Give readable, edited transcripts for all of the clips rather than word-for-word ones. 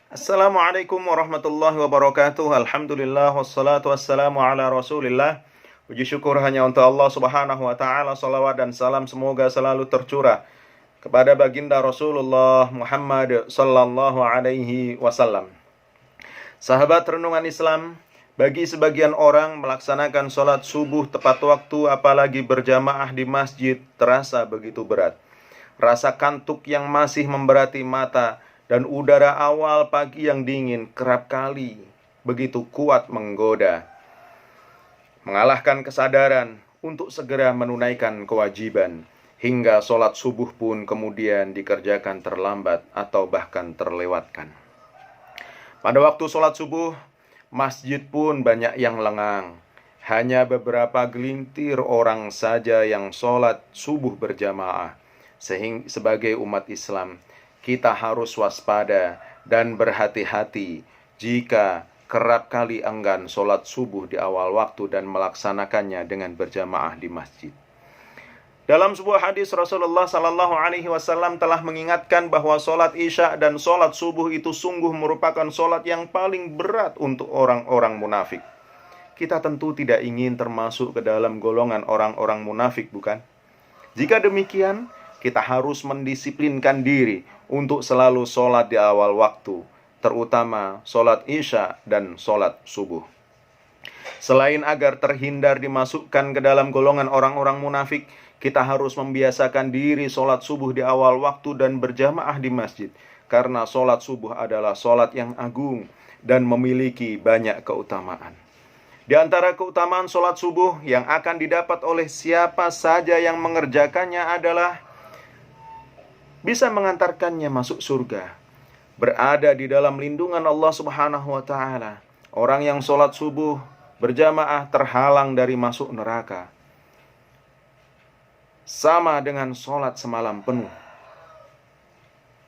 Assalamualaikum warahmatullahi wabarakatuh. Alhamdulillah wassalatu wassalamu ala Rasulillah. Puji syukur hanya untuk Allah Subhanahu wa taala. Salawat dan salam semoga selalu tercurah kepada baginda Rasulullah Muhammad sallallahu alaihi wasallam. Sahabat renungan Islam, bagi sebagian orang melaksanakan sholat subuh tepat waktu apalagi berjamaah di masjid terasa begitu berat. Rasa kantuk yang masih memberati mata dan udara awal pagi yang dingin kerap kali begitu kuat menggoda, mengalahkan kesadaran untuk segera menunaikan kewajiban, hingga sholat subuh pun kemudian dikerjakan terlambat atau bahkan terlewatkan. Pada waktu sholat subuh, masjid pun banyak yang lengang. Hanya beberapa gelintir orang saja yang sholat subuh berjamaah. Sehingga sebagai umat Islam, kita harus waspada dan berhati-hati jika kerap kali enggan sholat subuh di awal waktu dan melaksanakannya dengan berjamaah di masjid. Dalam sebuah hadis Rasulullah Sallallahu Alaihi Wasallam telah mengingatkan bahwa sholat isya dan sholat subuh itu sungguh merupakan sholat yang paling berat untuk orang-orang munafik. Kita tentu tidak ingin termasuk ke dalam golongan orang-orang munafik, bukan? Jika demikian, kita harus mendisiplinkan diri untuk selalu sholat di awal waktu, terutama sholat isya dan sholat subuh. Selain agar terhindar dimasukkan ke dalam golongan orang-orang munafik, kita harus membiasakan diri sholat subuh di awal waktu dan berjamaah di masjid. Karena sholat subuh adalah sholat yang agung dan memiliki banyak keutamaan. Di antara keutamaan sholat subuh yang akan didapat oleh siapa saja yang mengerjakannya adalah bisa mengantarkannya masuk surga, berada di dalam lindungan Allah Subhanahu wa taala. Orang yang sholat subuh berjamaah terhalang dari masuk neraka, sama dengan sholat semalam penuh.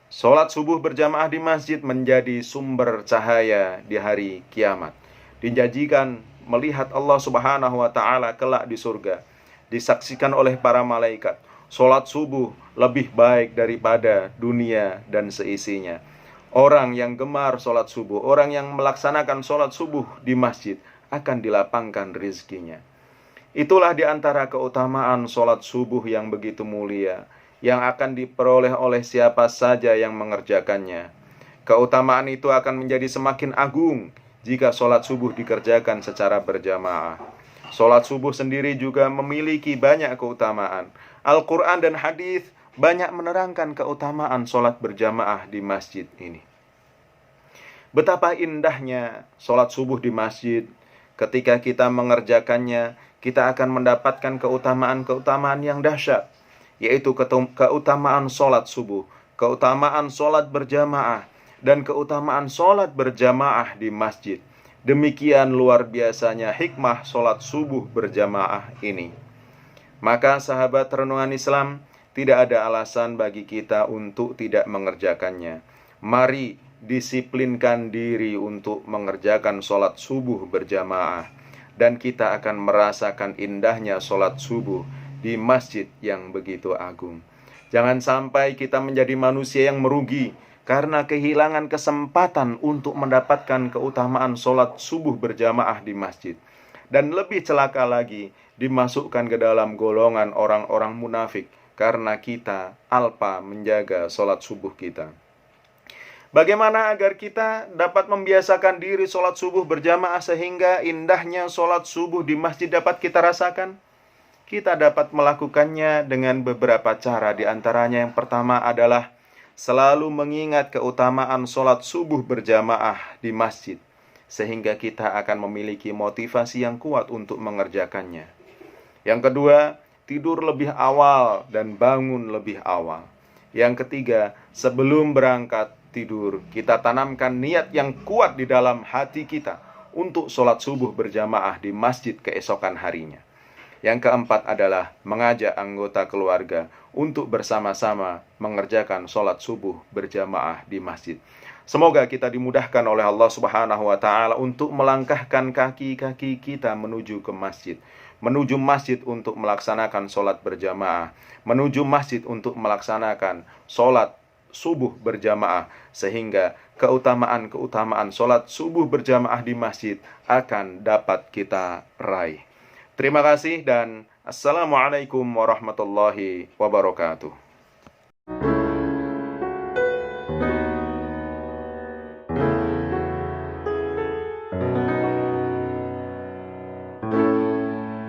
Sholat subuh berjamaah di masjid menjadi sumber cahaya di hari kiamat. Dijanjikan melihat Allah Subhanahu wa taala kelak di surga, disaksikan oleh para malaikat. Sholat subuh lebih baik daripada dunia dan seisinya. Orang yang gemar sholat subuh, orang yang melaksanakan sholat subuh di masjid akan dilapangkan rizkinya. Itulah di antara keutamaan sholat subuh yang begitu mulia, yang akan diperoleh oleh siapa saja yang mengerjakannya. Keutamaan itu akan menjadi semakin agung jika sholat subuh dikerjakan secara berjamaah. Sholat subuh sendiri juga memiliki banyak keutamaan. Al-Quran dan hadis banyak menerangkan keutamaan sholat berjamaah di masjid ini. Betapa indahnya sholat subuh di masjid. Ketika kita mengerjakannya, kita akan mendapatkan keutamaan-keutamaan yang dahsyat, yaitu keutamaan sholat subuh, keutamaan sholat berjamaah, dan keutamaan sholat berjamaah di masjid. Demikian luar biasanya hikmah sholat subuh berjamaah ini. Maka sahabat renungan Islam, tidak ada alasan bagi kita untuk tidak mengerjakannya. Mari disiplinkan diri untuk mengerjakan sholat subuh berjamaah, dan kita akan merasakan indahnya sholat subuh di masjid yang begitu agung. Jangan sampai kita menjadi manusia yang merugi karena kehilangan kesempatan untuk mendapatkan keutamaan sholat subuh berjamaah di masjid. Dan lebih celaka lagi, dimasukkan ke dalam golongan orang-orang munafik karena kita alpa menjaga sholat subuh kita. Bagaimana agar kita dapat membiasakan diri sholat subuh berjamaah sehingga indahnya sholat subuh di masjid dapat kita rasakan? Kita dapat melakukannya dengan beberapa cara. Di antaranya yang pertama adalah selalu mengingat keutamaan sholat subuh berjamaah di masjid, sehingga kita akan memiliki motivasi yang kuat untuk mengerjakannya. Yang kedua, tidur lebih awal dan bangun lebih awal. Yang ketiga, sebelum berangkat tidur, kita tanamkan niat yang kuat di dalam hati kita untuk sholat subuh berjamaah di masjid keesokan harinya. Yang keempat adalah mengajak anggota keluarga untuk bersama-sama mengerjakan sholat subuh berjamaah di masjid. Semoga kita dimudahkan oleh Allah Subhanahu wa taala untuk melangkahkan kaki-kaki kita menuju ke masjid, menuju masjid untuk melaksanakan sholat berjamaah, menuju masjid untuk melaksanakan sholat subuh berjamaah, sehingga keutamaan-keutamaan sholat subuh berjamaah di masjid akan dapat kita raih. Terima kasih dan Assalamualaikum warahmatullahi wabarakatuh.